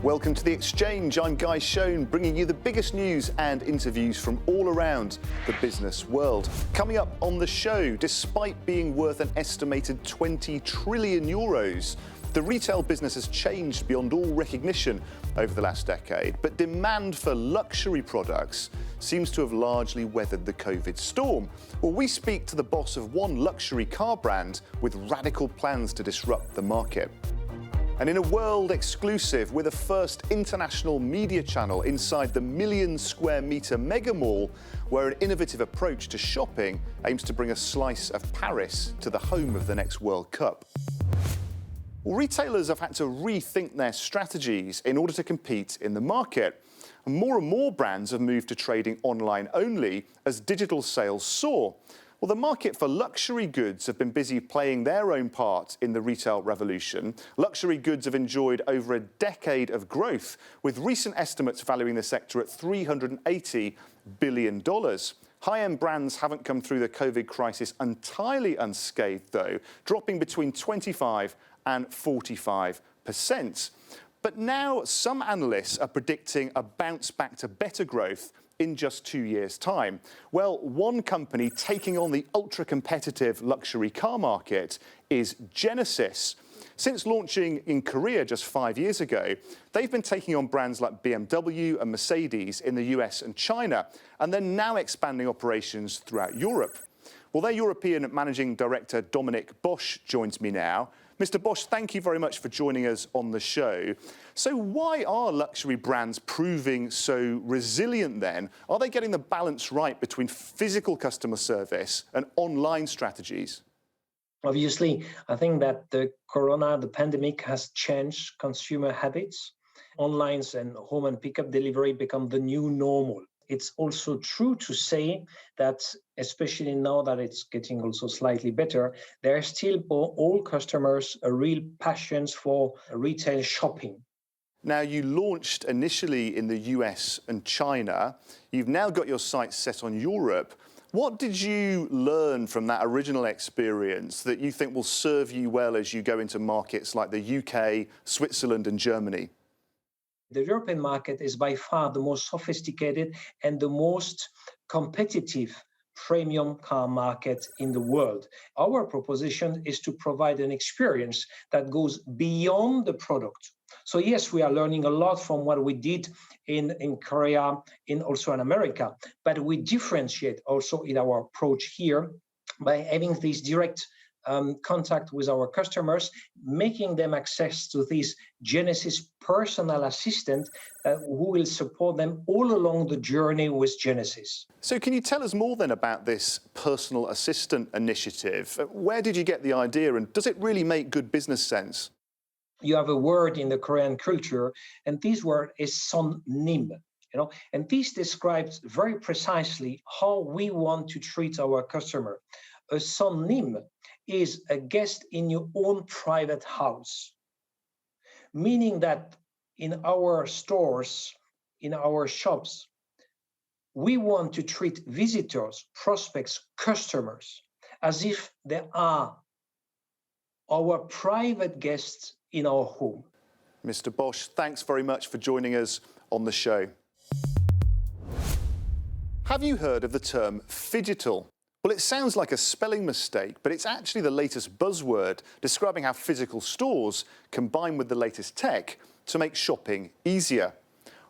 Welcome to The Exchange. I'm Guy Schoen, bringing you the biggest news and interviews from all around the business world. Coming up on the show, despite being worth an estimated 20 trillion euros, the retail business has changed beyond all recognition over the last decade, but demand for luxury products seems to have largely weathered the COVID storm. Well, we speak to the boss of one luxury car brand with radical plans to disrupt the market. And in a world exclusive, we're the first international media channel inside the million-square-metre mega mall, where an innovative approach to shopping aims to bring a slice of Paris to the home of the next World Cup. Well, retailers have had to rethink their strategies in order to compete in the market. And more brands have moved to trading online only as digital sales soar. Well, the market for luxury goods have been busy playing their own part in the retail revolution. Luxury goods have enjoyed over a decade of growth, with recent estimates valuing the sector at $380 billion. High-end brands haven't come through the COVID crisis entirely unscathed, though, dropping between 25% and 45%. But now some analysts are predicting a bounce back to better growth in just 2 years' time. Well, one company taking on the ultra-competitive luxury car market is Genesis. Since launching in Korea just 5 years ago, they've been taking on brands like BMW and Mercedes in the US and China, and they're now expanding operations throughout Europe. Well, their European Managing Director, Dominique Boesch, joins me now. Mr. Boesch, thank you very much for joining us on the show. So why are luxury brands proving so resilient then? Are they getting the balance right between physical customer service and online strategies? Obviously, I think that the pandemic has changed consumer habits. Online and home and pickup delivery become the new normal. It's also true to say that, especially now that it's getting also slightly better, there are still for all customers a real passion for retail shopping. Now, you launched initially in the US and China. You've now got your sights set on Europe. What did you learn from that original experience that you think will serve you well as you go into markets like the UK, Switzerland and Germany? The European market is by far the most sophisticated and the most competitive premium car market in the world. Our proposition is to provide an experience that goes beyond the product. So yes, we are learning a lot from what we did in Korea, also in America, but we differentiate also in our approach here by having this direct contact with our customers, making them access to this Genesis personal assistant who will support them all along the journey with Genesis. So can you tell us more then about this personal assistant initiative? Where did you get the idea and does it really make good business sense? You have a word in the Korean culture, and this word is sonnim. And this describes very precisely how we want to treat our customer. A sonnim is a guest in your own private house, meaning that in our stores, in our shops, we want to treat visitors, prospects, customers as if they are our private guests in our home. Mr. Boesch, thanks very much for joining us on the show. Have you heard of the term phygital? Well, it sounds like a spelling mistake, but it's actually the latest buzzword describing how physical stores combine with the latest tech to make shopping easier.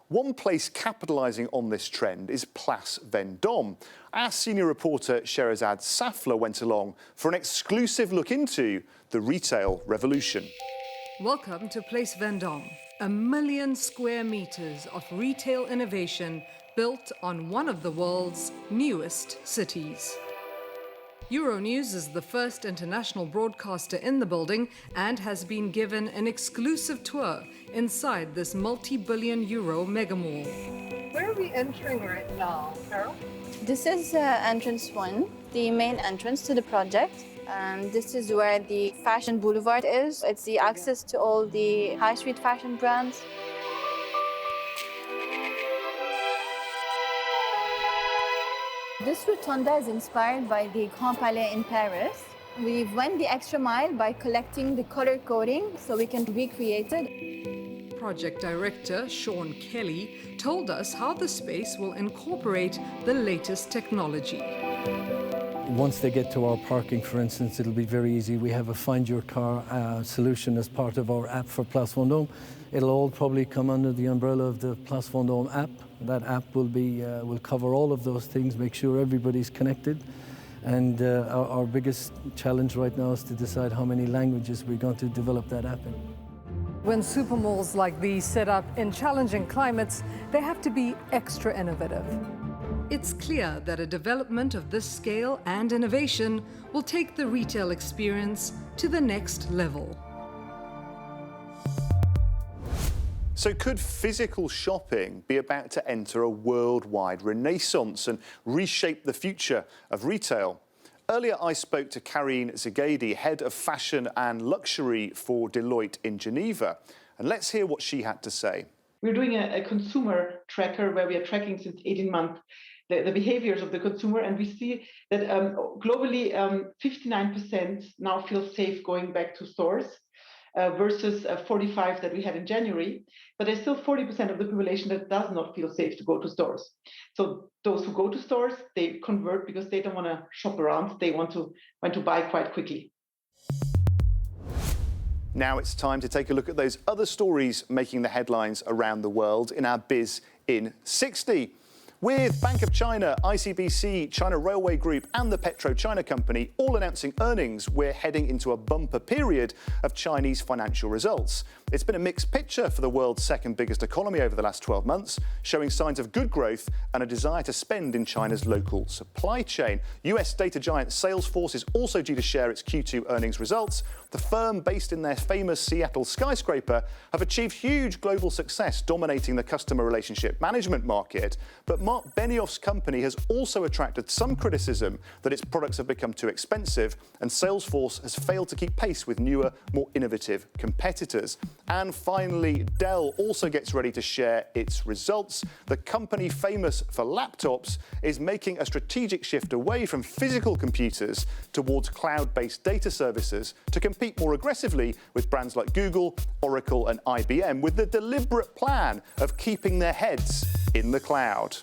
One place capitalising on this trend is Place Vendome. Our senior reporter Sherazad Safla went along for an exclusive look into the retail revolution. Welcome to Place Vendome, 1 million square meters of retail innovation built on one of the world's newest cities. Euronews is the first international broadcaster in the building and has been given an exclusive tour inside this multi-billion euro megamall. Where are we entering right now, Carol? This is entrance 1, the main entrance to the project. This is where the fashion boulevard is. It's the access to all the high street fashion brands. This rotunda is inspired by the Grand Palais in Paris. We went the extra mile by collecting the color coding so we can recreate it. project director, Sean Kelly, told us how the space will incorporate the latest technology. Once they get to our parking, for instance, it'll be very easy. We have a Find Your Car solution as part of our app for Place Vendome. It'll all probably come under the umbrella of the Place Vendome app. That app will cover all of those things, make sure everybody's connected. And our biggest challenge right now is to decide how many languages we're going to develop that app in. When supermalls like these set up in challenging climates, they have to be extra innovative. It's clear that a development of this scale and innovation will take the retail experience to the next level. So could physical shopping be about to enter a worldwide renaissance and reshape the future of retail? Earlier, I spoke to Karine Szegedi, head of fashion and luxury for Deloitte in Geneva. And let's hear what she had to say. We're doing a consumer tracker where we are tracking since 18 months the behaviors of the consumer, and we see that globally 59% now feel safe going back to stores versus 45% that we had in January. But there's still 40% of the population that does not feel safe to go to stores. So those who go to stores, they convert because they don't want to shop around. They want to buy quite quickly. Now it's time to take a look at those other stories making the headlines around the world in our Biz in 60. With Bank of China, ICBC, China Railway Group and the PetroChina Company all announcing earnings, we're heading into a bumper period of Chinese financial results. It's been a mixed picture for the world's second biggest economy over the last 12 months, showing signs of good growth and a desire to spend in China's local supply chain. US data giant Salesforce is also due to share its Q2 earnings results. The firm, based in their famous Seattle skyscraper, have achieved huge global success, dominating the customer relationship management market. But Mark Benioff's company has also attracted some criticism that its products have become too expensive, and Salesforce has failed to keep pace with newer, more innovative competitors. And finally, Dell also gets ready to share its results. The company, famous for laptops, is making a strategic shift away from physical computers towards cloud-based data services to compete more aggressively with brands like Google, Oracle, and IBM, with the deliberate plan of keeping their heads in the cloud.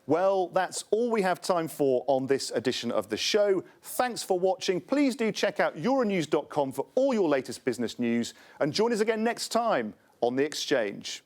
Well, that's all we have time for on this edition of the show. Thanks for watching. Please do check out euronews.com for all your latest business news, and join us again next time on The Exchange.